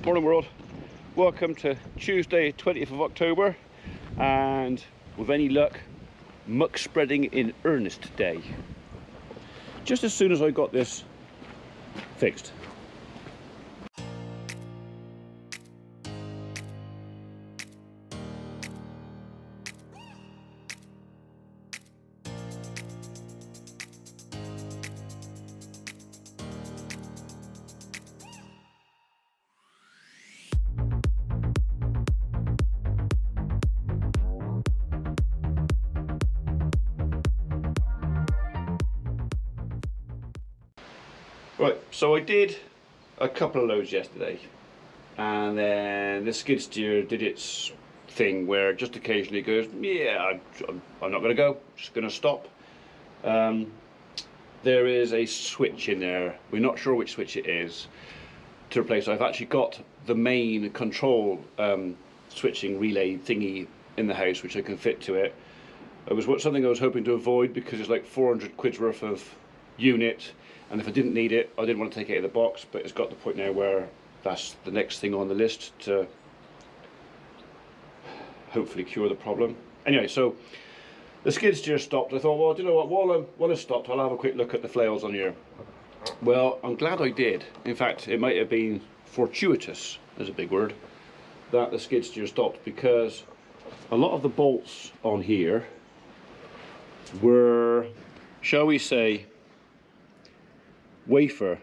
Morning world, welcome to Tuesday 20th of October, and with any luck muck spreading in earnest today, just as soon as I got this fixed. Right, so I did a couple of loads yesterday, and then the skid steer did its thing where just occasionally it goes, yeah, I'm not going to go, just going to stop. There is a switch in there, we're not sure which switch it is, to replace. I've actually got the main control switching relay thingy in the house which I can fit to it. It was something I was hoping to avoid because it's like 400 quid's worth of unit. And if I didn't need it, I didn't want to take it out of the box, but it's got the point now where that's the next thing on the list to hopefully cure the problem. Anyway, so the skid steer stopped. I thought, well, do you know what, while it stopped, I'll have a quick look at the flails on here. Well, I'm glad I did. In fact, it might have been fortuitous, is a big word, that the skid steer stopped, because a lot of the bolts on here were, shall we say, wafer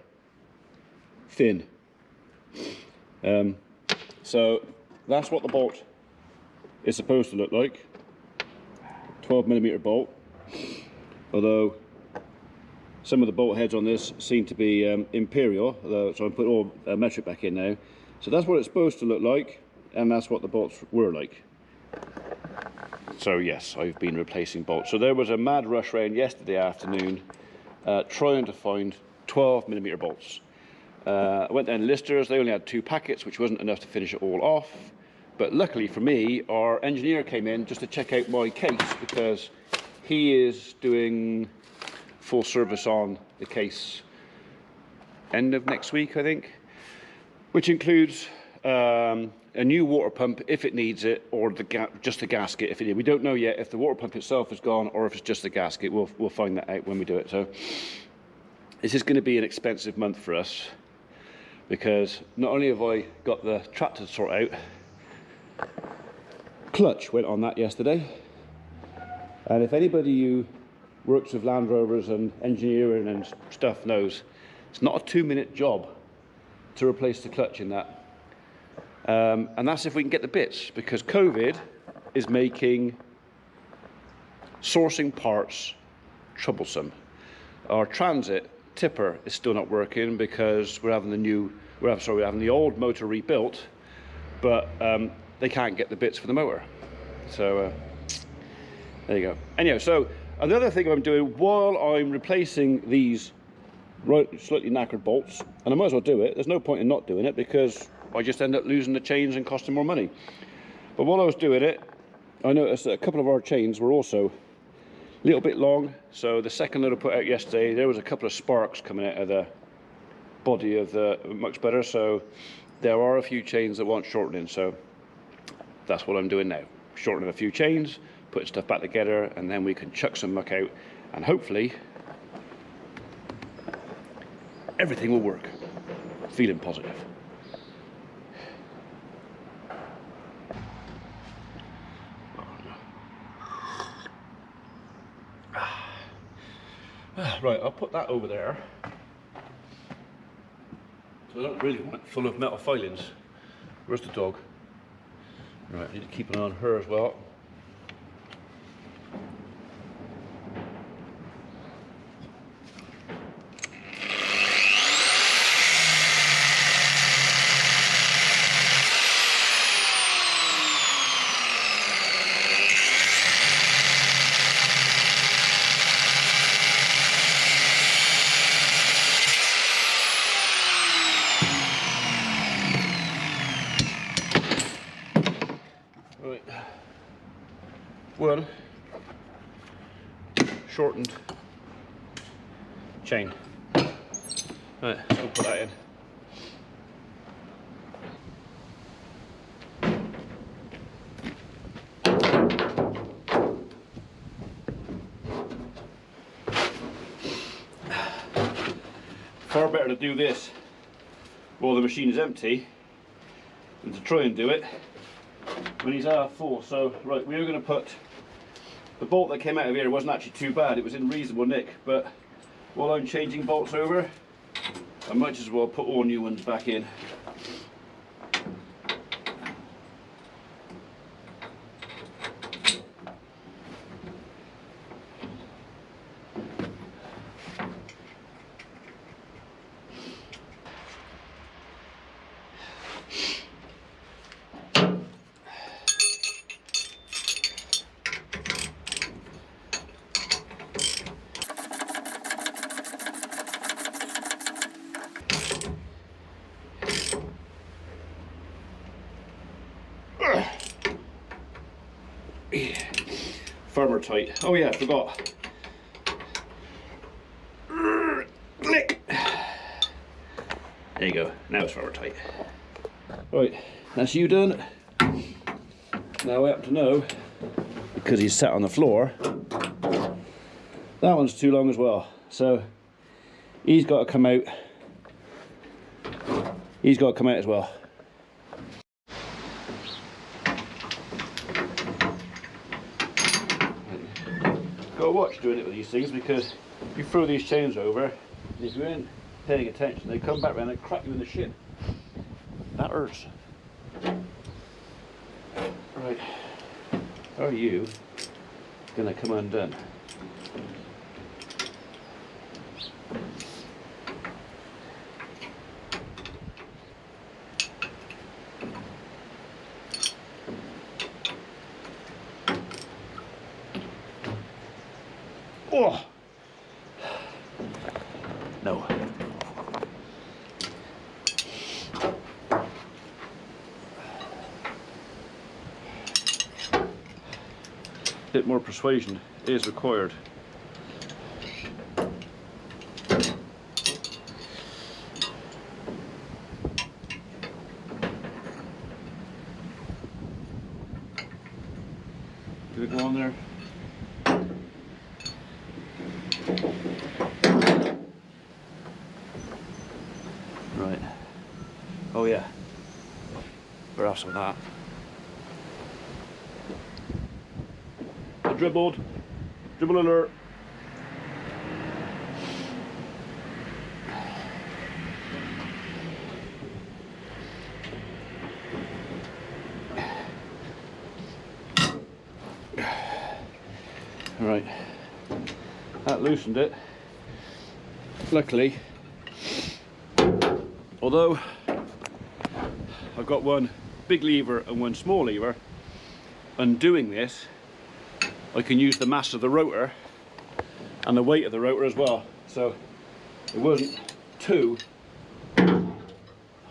thin. So that's what the bolt is supposed to look like. 12mm bolt, although some of the bolt heads on this seem to be imperial, so I'm putting all metric back in now. So that's what it's supposed to look like, and that's what the bolts were like. So yes, I've been replacing bolts. So there was a mad rush round yesterday afternoon trying to find 12mm bolts. I went down to Lister's, they only had 2 packets, which wasn't enough to finish it all off. But luckily for me, our engineer came in just to check out my case, because he is doing full service on the case end of next week, I think, which includes a new water pump if it needs it, or just the gasket if it needs. We don't know yet if the water pump itself is gone or if it's just the gasket. We'll find that out when we do it. So this is going to be an expensive month for us, because not only have I got the tractor to sort out, clutch went on that yesterday, and if anybody who works with Land Rovers and engineering and stuff knows, it's not a 2-minute job to replace the clutch in that. And that's if we can get the bits, because COVID is making sourcing parts troublesome. Our transit tipper is still not working because we're having the old motor rebuilt, but they can't get the bits for the motor. So there you go. Anyway, so another thing I'm doing while I'm replacing these slightly knackered bolts, and I might as well do it, there's no point in not doing it because I just end up losing the chains and costing more money. But while I was doing it, I noticed that a couple of our chains were also a little bit long. So the second load I put out yesterday, there was a couple of sparks coming out of the body of the Muck spreader, so there are a few chains that want shortening. So that's what I'm doing now, shortening a few chains, putting stuff back together, and then we can chuck some muck out, and hopefully everything will work. Feeling positive. Right, I'll put that over there. So I don't really want it full of metal filings. Where's the dog? Right, I need to keep an eye on her as well. Right, one shortened chain. Right, so we'll put that in. far better to do this while the machine is empty than to try and do it when he's half full. So right, we are going to put the bolt that came out of here. Wasn't actually too bad, it was in reasonable nick, but while I'm changing bolts over, I might as well put all new ones back in. Firmer tight. Oh yeah, I forgot. Click. There you go. Now it's firmer tight. Right, that's you done. Now I happen to know, because he's sat on the floor, that one's too long as well. So he's got to come out. He's got to come out as well. Got to watch doing it with these things, because if you throw these chains over, if you ain't paying attention, they come back around and crack you in the shin. That hurts. Right, how are you gonna come undone? Oh no. Bit more persuasion is required. Did it go on there? Right. Oh yeah. We're off some of that. Dribbled. Dribble alert. Right. That loosened it. Luckily, although I've got one big lever and one small lever, undoing this, I can use the mass of the rotor and the weight of the rotor as well, so it wasn't too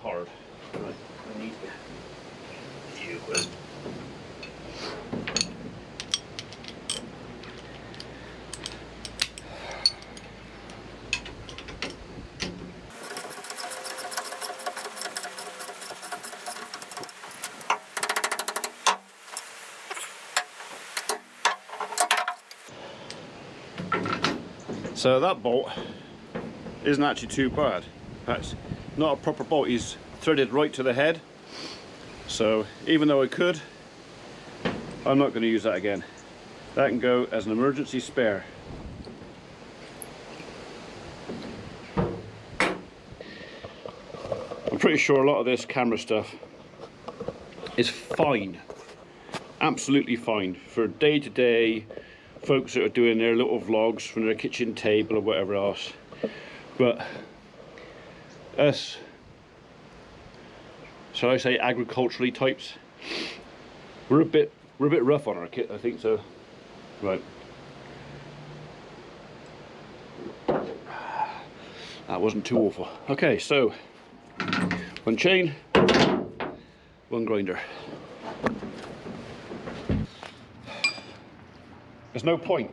hard. Right, I need you. So that bolt isn't actually too bad. That's not a proper bolt, he's threaded right to the head. So even though I could, I'm not going to use that again. That can go as an emergency spare. I'm pretty sure a lot of this camera stuff is fine, absolutely fine for day-to-day folks that are doing their little vlogs from their kitchen table or whatever else. But us, shall I say, agriculturally types, we're a bit rough on our kit, I think so. Right. That wasn't too awful. Okay, so one chain, one grinder. There's no point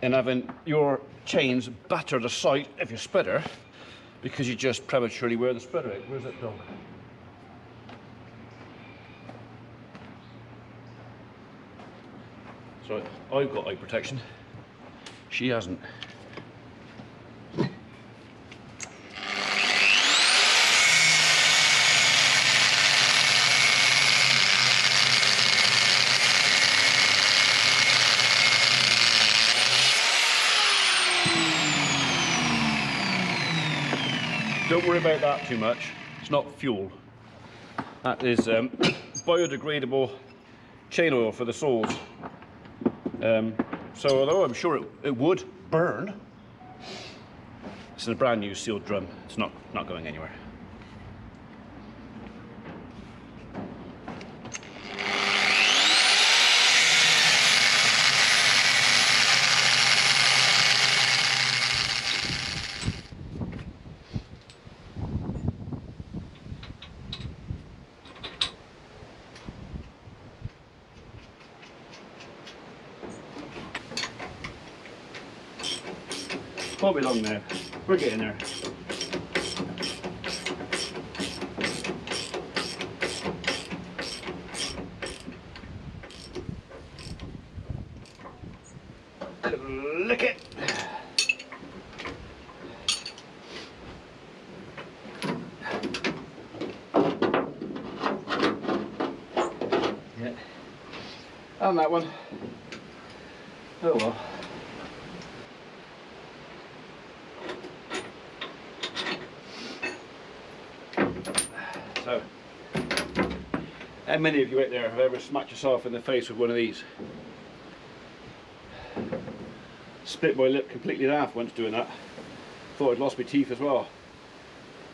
in having your chains batter the sight of your spreader because you just prematurely wear the spreader out. Where's that dog? So I've got eye protection. She hasn't. don't worry about that too much. It's not fuel. That is biodegradable chain oil for the saws. So although I'm sure it would burn, it's in a brand new sealed drum. It's not going anywhere. Won't be long now. We're getting there. Lick it. Yeah. And that one. Oh well. So, how many of you out there have ever smacked yourself in the face with one of these? Split my lip completely in half once doing that. Thought I'd lost my teeth as well.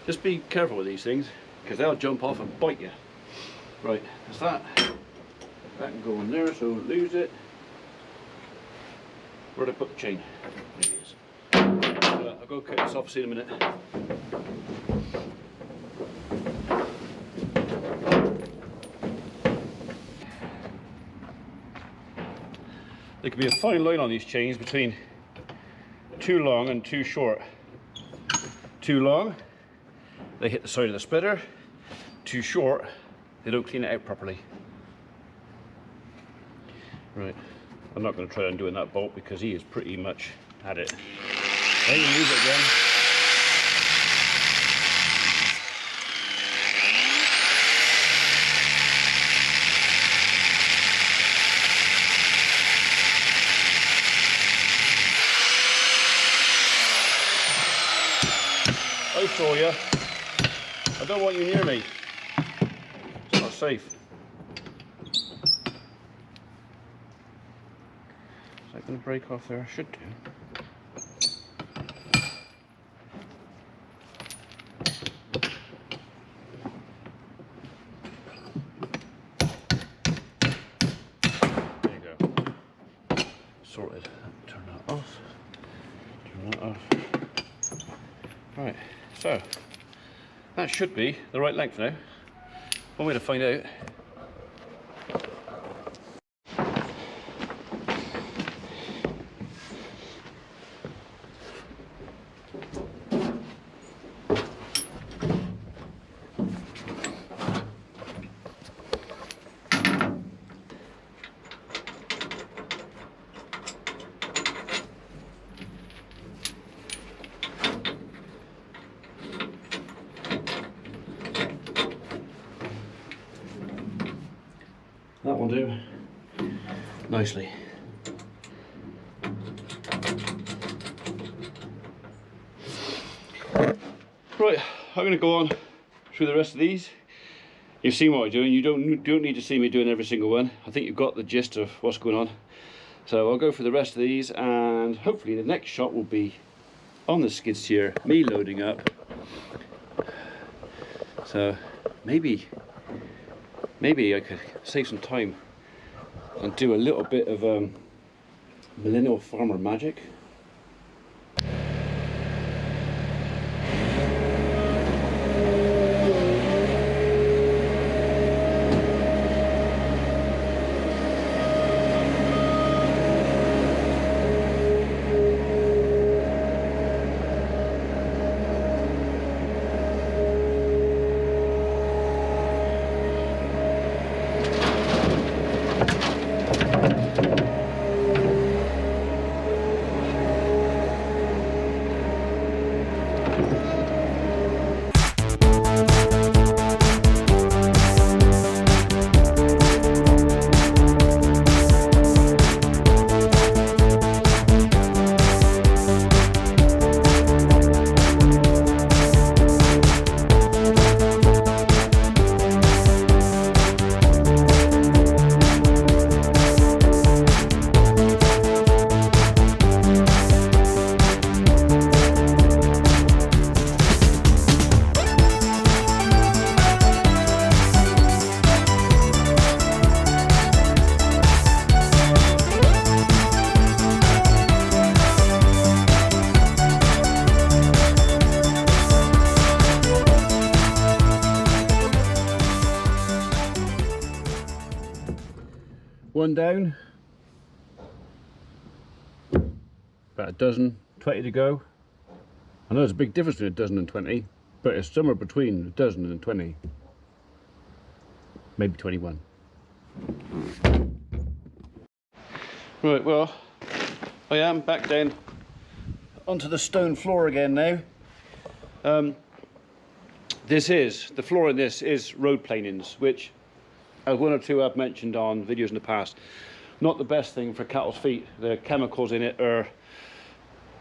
Just be careful with these things, because they'll jump off and bite you. Right, that's that. That can go in there so don't lose it. Where'd I put the chain? There it is. I'll go cut this off, see you in a minute. There can be a fine line on these chains between too long and too short. Too long, they hit the side of the splitter. Too short, they don't clean it out properly. Right, I'm not going to try undoing that bolt because he is pretty much at it. There you use it again. I saw you. I don't want you near me. It's not safe. Is that going to break off there? I should do. There you go. Sorted. Turn that off. Turn that off. Right. So, that should be the right length now. One way to find out. That will do nicely. Right, I'm going to go on through the rest of these. You've seen what I'm doing. You don't need to see me doing every single one. I think you've got the gist of what's going on. So I'll go through the rest of these, and hopefully the next shot will be on the skid steer, me loading up. So maybe I could save some time and do a little bit of millennial farmer magic. one down, about a dozen, 20 to go. I know there's a big difference between a dozen and 20, but it's somewhere between a dozen and 20, maybe 21. Right, well, I am back down onto the stone floor again now. The floor in this is road planings, which, as one or two I've mentioned on videos in the past, not the best thing for cattle's feet. The chemicals in it are,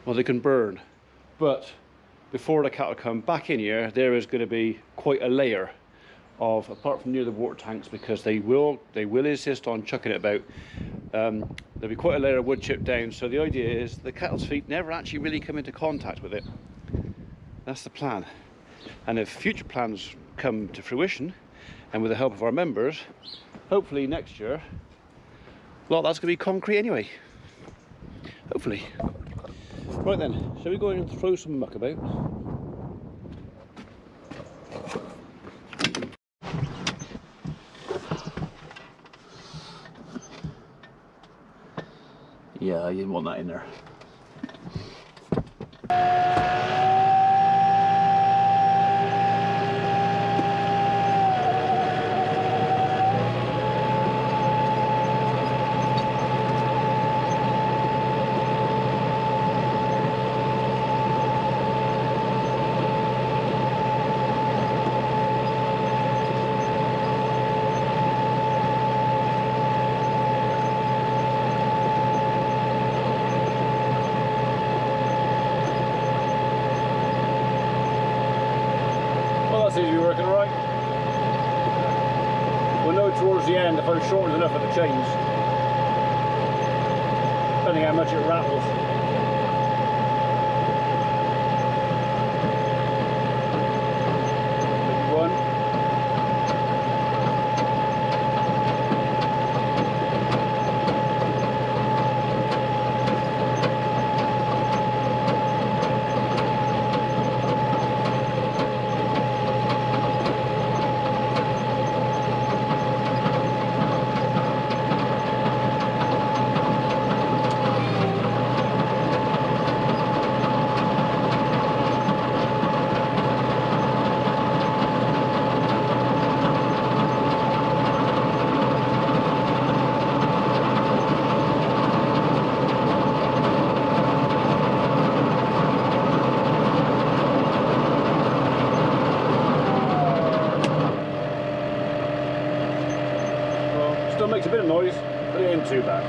well, they can burn. But before the cattle come back in here, there is going to be quite a layer of, apart from near the water tanks, because they will insist on chucking it about, there'll be quite a layer of wood chipped down. So the idea is the cattle's feet never actually really come into contact with it. That's the plan. And if future plans come to fruition, and with the help of our members, hopefully next year, well, that's going to be concrete anyway. Hopefully. Right then, shall we go in and throw some muck about? Yeah, you didn't want that in there. Seems to be working right. We'll know towards the end if I've shortened enough at the chains, depending how much it rattles. Maybe one. Still makes a bit of noise, but it ain't too bad.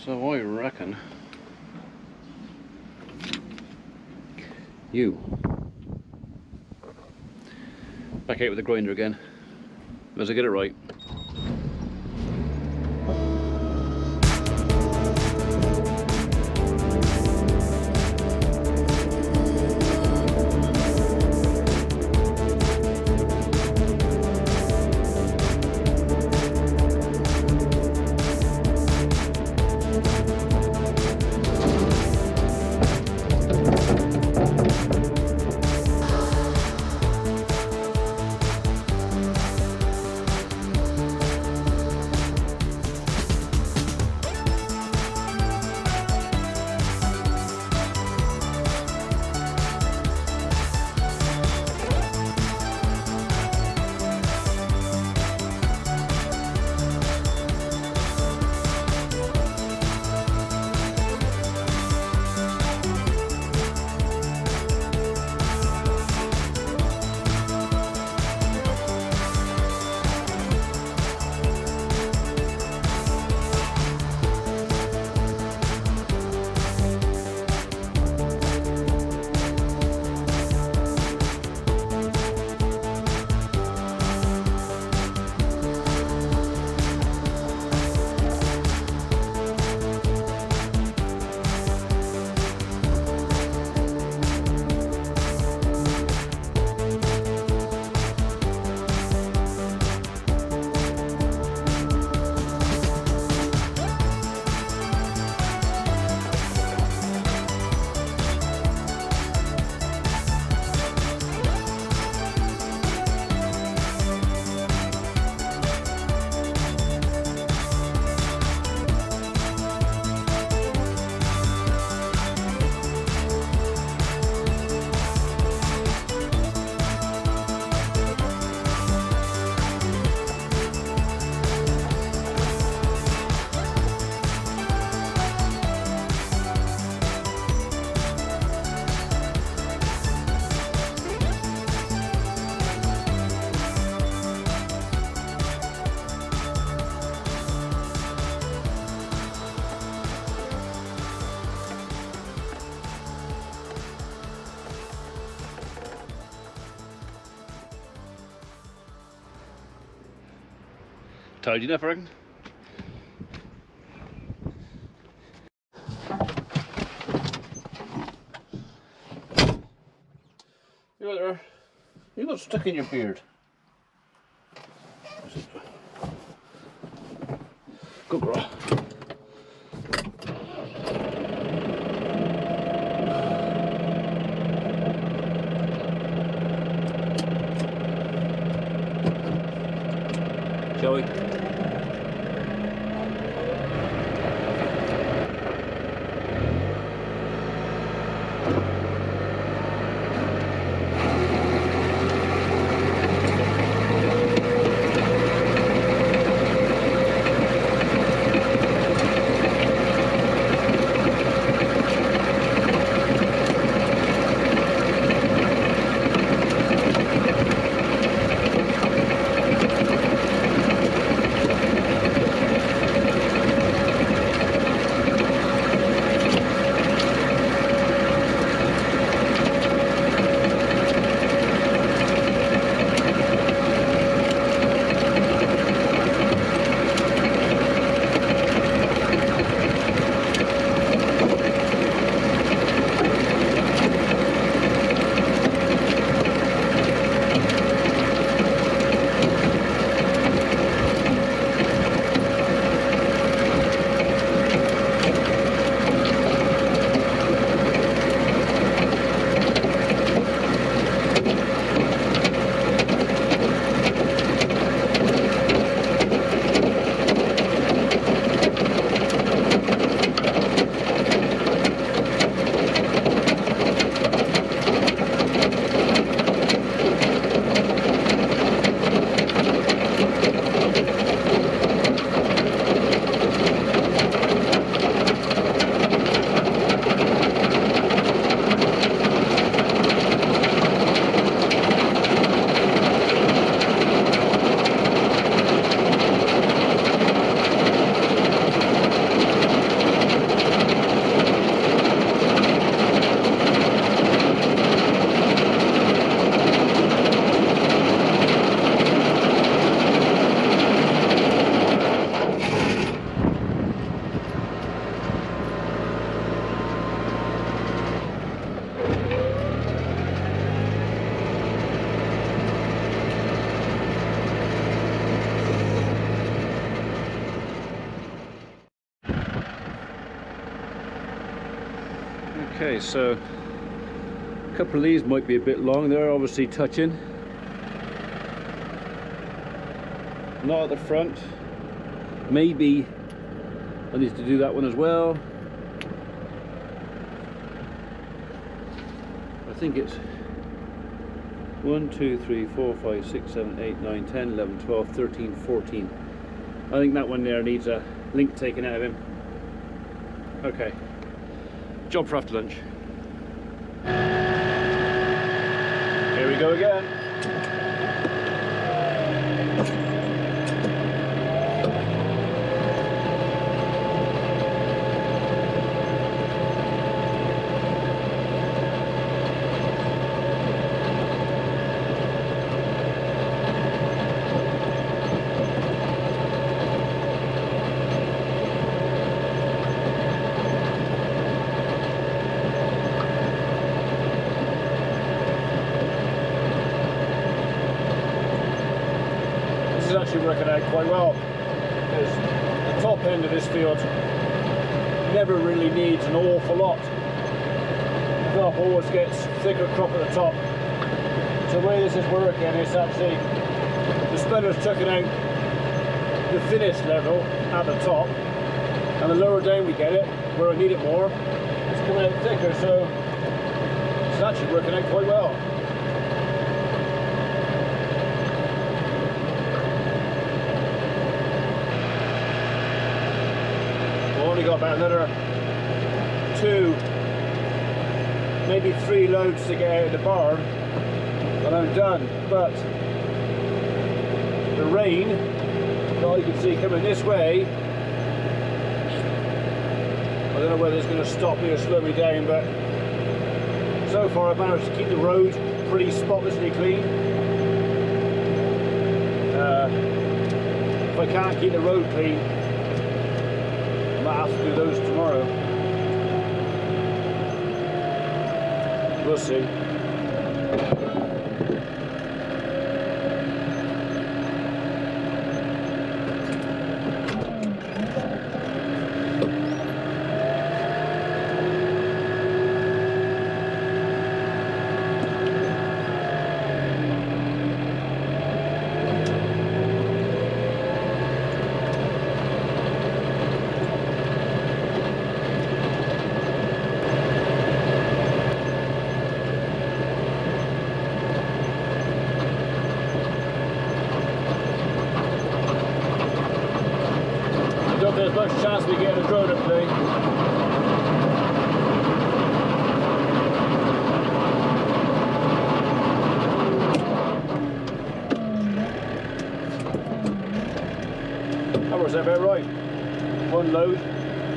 So I reckon you back out with the grinder again. As I get it right. tidy enough, I reckon. You right there? You got stuck in your beard. Good girl. Shall we? Okay, so a couple of these might be a bit long. They're obviously touching. Not at the front. Maybe I need to do that one as well. I think it's 1, 2, 3, 4, 5, 6, 7, 8, 9, 10, 11, 12, 13, 14. I think that one there needs a link taken out of him. Okay. Job for after lunch. Here we go again. Actually working out quite well, because the top end of this field never really needs an awful lot. The crop always gets thicker crop at the top. So the way this is working, it's actually the splitter's chucking out the finished level at the top, and the lower down we get it, where I need it more, it's coming out thicker, so it's actually working out quite well. Only got about another 2, maybe 3 loads to get out of the barn and I'm done. But the rain that you can see coming this way, I don't know whether it's going to stop me or slow me down, but so far I've managed to keep the road pretty spotlessly clean. If I can't keep the road clean, I might have to do those tomorrow. We'll see. There's much chance we get a drone up today. That works out about right. One load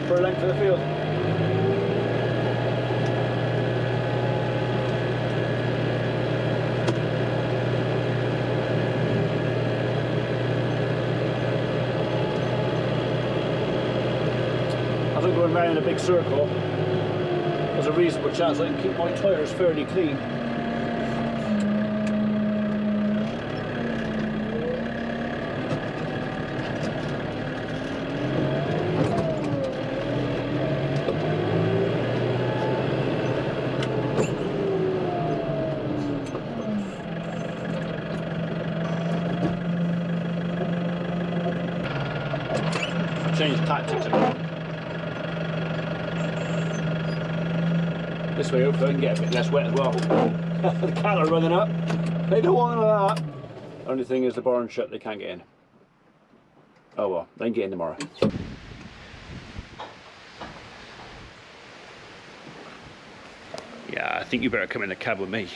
per length of the field. Going round in a big circle, there's a reasonable chance I can keep my tyres fairly clean. Change tactics a bit. This way hopefully I can get a bit less wet as well. The cattle are running up. They don't want none of that. Only thing is the barn's shut, they can't get in. Oh well, they can get in tomorrow. Yeah, I think you better come in the cab with me.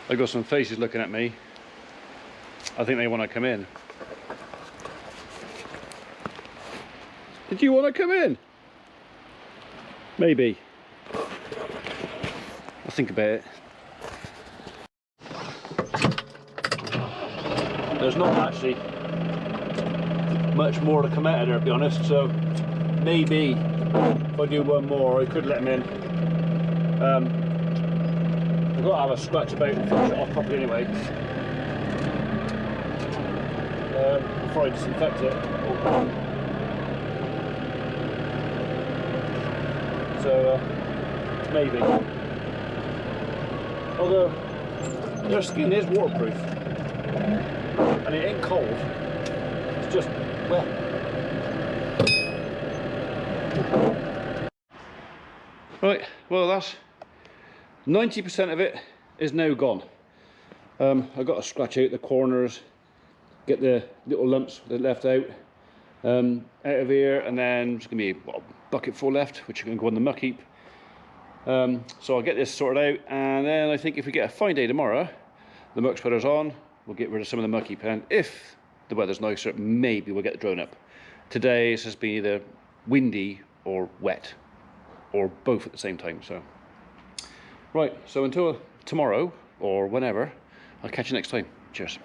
I've got some faces looking at me. I think they want to come in. Did you want to come in? Maybe. I'll think about it. There's not actually much more to come out of there, to be honest, so maybe if I do one more I could let them in. I've got to have a scratch about and finish it off properly anyway, before I disinfect it. So maybe. Although their skin is waterproof and it ain't cold, it's just wet. well that's 90% of it is now gone. I've got to scratch out the corners, get the little lumps that are left out of here, and then there's going to be a bucket full left, which are going to go on the muck heap. So I'll get this sorted out, and then I think if we get a fine day tomorrow, the muck spreader's on, we'll get rid of some of the muck heap, and if the weather's nicer, maybe we'll get the drone up. Today it has been either windy or wet, or both at the same time. So right, so until tomorrow or whenever, I'll catch you next time. Cheers.